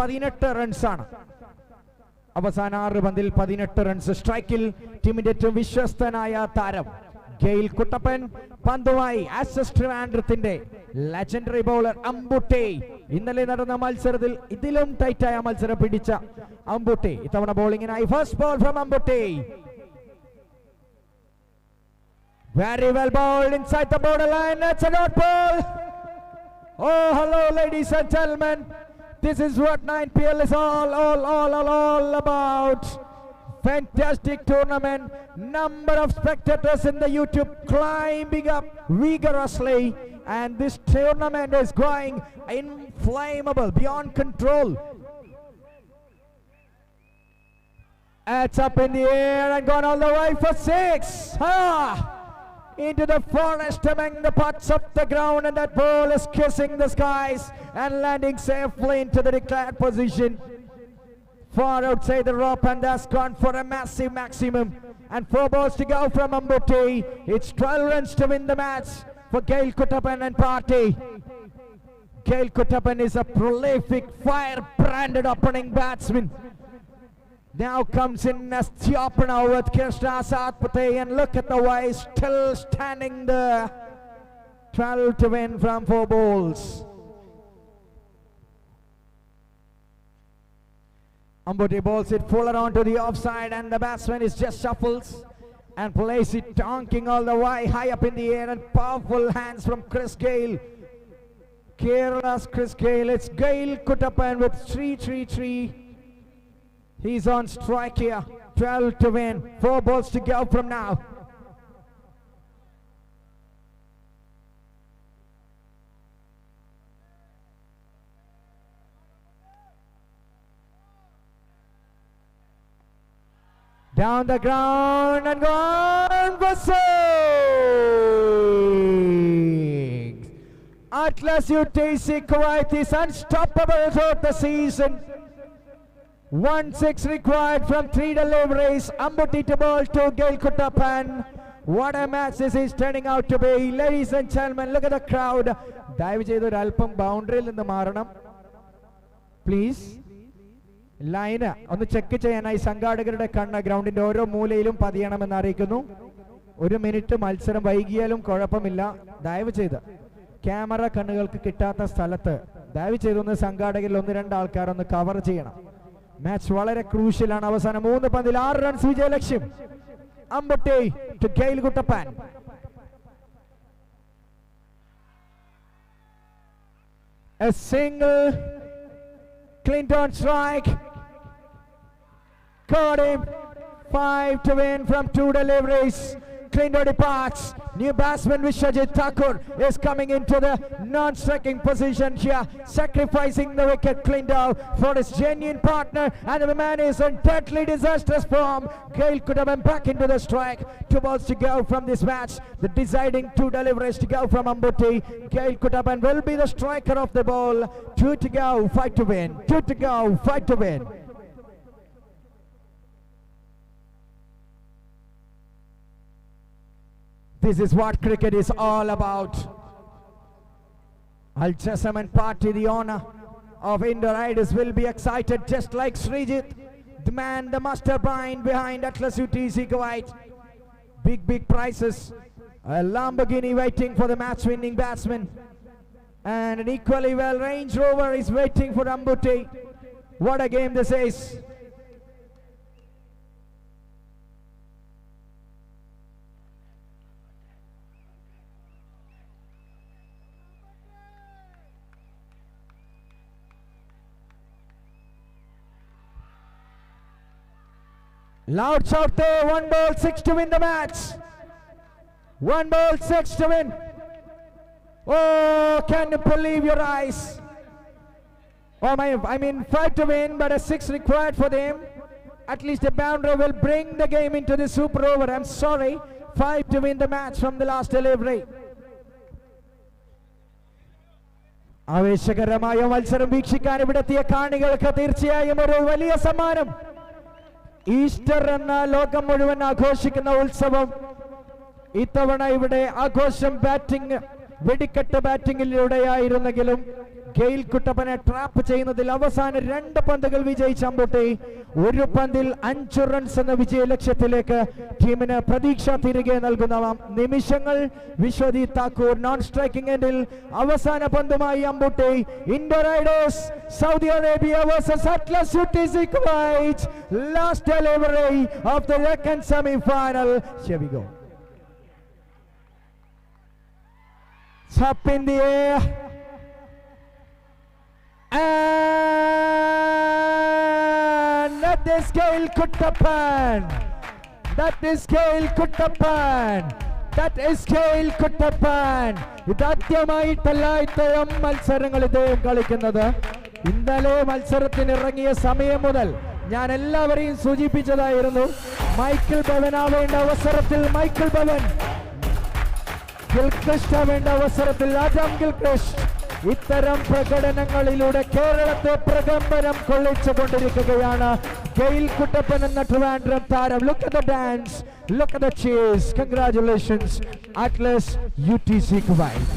18 റൺസാണ്. അവസാന 6 പന്തിൽ 18 റൺസ്. സ്ട്രൈക്കിൽ ടീമിന്റെ ഏറ്റവും വിശ്വസ്തനായ താരം ഗെയിൽ കുട്ടപ്പൻ. പന്തുമായി ആസസ് ട്രിവാൻഡ്രത്തിന്റെ ലെജൻഡറി ബൗളർ അമ്പുട്ടി. ഇന്നലെ നടന്ന മത്സരത്തിൽ ഇതിലും ടൈറ്റായ മത്സരം പിടിച്ച അമ്പുട്ടി ഇത്തവണ ബോളിംഗിനായി. First ball from Ambutty. Very well bowled inside the borderline. That's a dot ball. Oh, hello, ladies and gentlemen. This is what 9PL is all about. Fantastic tournament. Number of spectators in the YouTube climbing up vigorously, and this tournament is going inflammable, beyond control. It's up in the air and gone all the way for 6. Into the forest among the pots of the ground, and that ball is kissing the skies and landing safely into the declared position far outside the rope, and that's gone for a massive maximum. And 4 balls to go from Ambuti. It's 12 runs to win the match for Gail Kuttappan and party. Gail Kuttappan is a prolific, fire-branded opening batsman. Now comes in as the opener with Krishna Satpathy, and look at the way still standing there. 12 to win from 4 balls. Ambuti bowls it full around to the offside, and the batsman is just shuffles and plays it donking all the way high up in the air, and powerful hands from Chris Gayle. Kerala's Chris Gayle. It's Gail Kuttappan with 3-3-3. He's on strike here. 12 to win. 4 balls to go from now. Down the ground and gone for 6. Atlas UTC Kuwait is unstoppable throughout the season. 1-6 required from 3 deliveries. Ambuti to bowl to Gail Kuttappan. What a match this is turning out to be. Ladies and gentlemen, look at the crowd. Dive ചെയ്ത് ഒരു അല്പം ബൗണ്ടറിയിൽ നിന്ന് മാറണം please. Line ഒന്ന് check ചെയ്യാനായി സംഘാടകരുടെ കണ്ണ് ഗ്രൗണ്ടിന്റെ ഓരോ മൂലയിലും പതിയണമെന്ന് അറിയിക്കുന്നു. 1 മിനിറ്റ് മത്സരം വൈകിയാലും കുഴപ്പമില്ല. ദയവ് ചെയ്ത് ക്യാമറ കണ്ണുകൾക്ക് കിട്ടാത്ത സ്ഥലത്ത് ദയവ് ചെയ്തൊന്ന് സംഘാടകരിൽ 1-2 ആൾക്കാർ ഒന്ന് കവർ ചെയ്യണം. മാച്ച് വളരെ ക്രൂഷ്യലാണ്. അവസാനം 3 പന്തിൽ 6 റൺസ് വിജയലക്ഷ്യം. Ambutty to Gayle Kuttappan. A single. Clinton strike. Caught him. 5 to win from 2 deliveries. Clinton departs. New batsman Vishwajit Thakur is coming into the non-striking position here, sacrificing the wicket Clinton for his genuine partner, and the man is in deadly disastrous form. Gail Kuttappan back into the strike. 2 balls to go from this match. The deciding 2 deliveries to go from Ambuti. Gail Kuttappan will be the striker of the ball. 2 to go, 5 to win. 2 to go, 5 to win. This is what cricket is all about. Al Jasam and party, the owner of Indoor Riders, will be excited just like Srijit, the man, the mastermind behind Atlas UTC Kuwait. Big prizes. A Lamborghini waiting for the match-winning batsman, and an equally well Range Rover is waiting for Ambuti. What a game this is. Loud shout there. 1 ball, 6 to win the match. 1 ball, 6 to win. Oh, can you believe your eyes? Oh my, I mean 5 to win, but a 6 required for them. At least a boundary will bring the game into the super over. I'm sorry. 5 to win the match from the last delivery. ആവേശകരമായ മത്സരം വീക്ഷിക്കാൻ ഇവിടെത്തിയ കാണികൾക്ക് തീർച്ചയായും ഒരു വലിയ സമ്മാനം. Easter എന്ന ലോകം മുഴുവൻ ആഘോഷിക്കുന്ന ഉത്സവം ഇത്തവണ ഇവിടെ ആഘോഷം ബാറ്റിംഗ് വെടിക്കെട്ട് ബാറ്റിംഗിലൂടെയായിരുന്നെങ്കിലും ഗെയിൽ കുട്ടപ്പനെ ട്രാപ്പ് ചെയ്യുന്നതിൽ അവസാന 2 പന്തുകൾ വിജയിച്ച അമ്പുട്ടി. 1 പന്തിൽ 5 റൺസ് എന്ന വിജയ ലക്ഷ്യത്തിലേക്ക് ടീമിന് പ്രതീക്ഷ തിരികെ നൽകുന്ന നിമിഷങ്ങൾ. വിശ്വജിത് താക്കൂർ നോൺ സ്ട്രൈക്കിംഗ് എൻഡിൽ അവസാന പന്തുമായി Ambutty. India Riders Saudi Arabia versus Atlas UTC Kuwait. Last delivery of the second semi-final. Here we go. Up in the air. And that is Gail Kuttappan. That is Gail Kuttappan. That is Gail Kuttappan. ഇതാദ്യമായിട്ടല്ല ഇത്തരം മത്സരങ്ങൾ ഇദ്ദേഹം കളിക്കുന്നത്. ഇന്നലെ മത്സരത്തിന് ഇറങ്ങിയ സമയം മുതൽ ഞാൻ എല്ലാവരെയും സൂചിപ്പിച്ചതായിരുന്നു, മൈക്കിൾ ബവൻ ആവേണ്ട അവസരത്തിൽ മൈക്കിൾ ബവൻ, ഗിൽക്രിസ്റ്റ് ആവേണ്ട അവസരത്തിൽ ആദം ഗിൽക്രിസ്റ്റ്. ഇത്തരം പ്രകടനങ്ങളിലൂടെ കേരളത്തെ പ്രകമ്പനം കൊള്ളിച്ചുകൊണ്ടിരിക്കുകയാണ് ഗെയിൽ കുട്ടപ്പൻ എന്ന ട്രിവാൻഡ്രം താരം. Look at the dance, look at the cheers. Congratulations Atlas UTC Kuwait.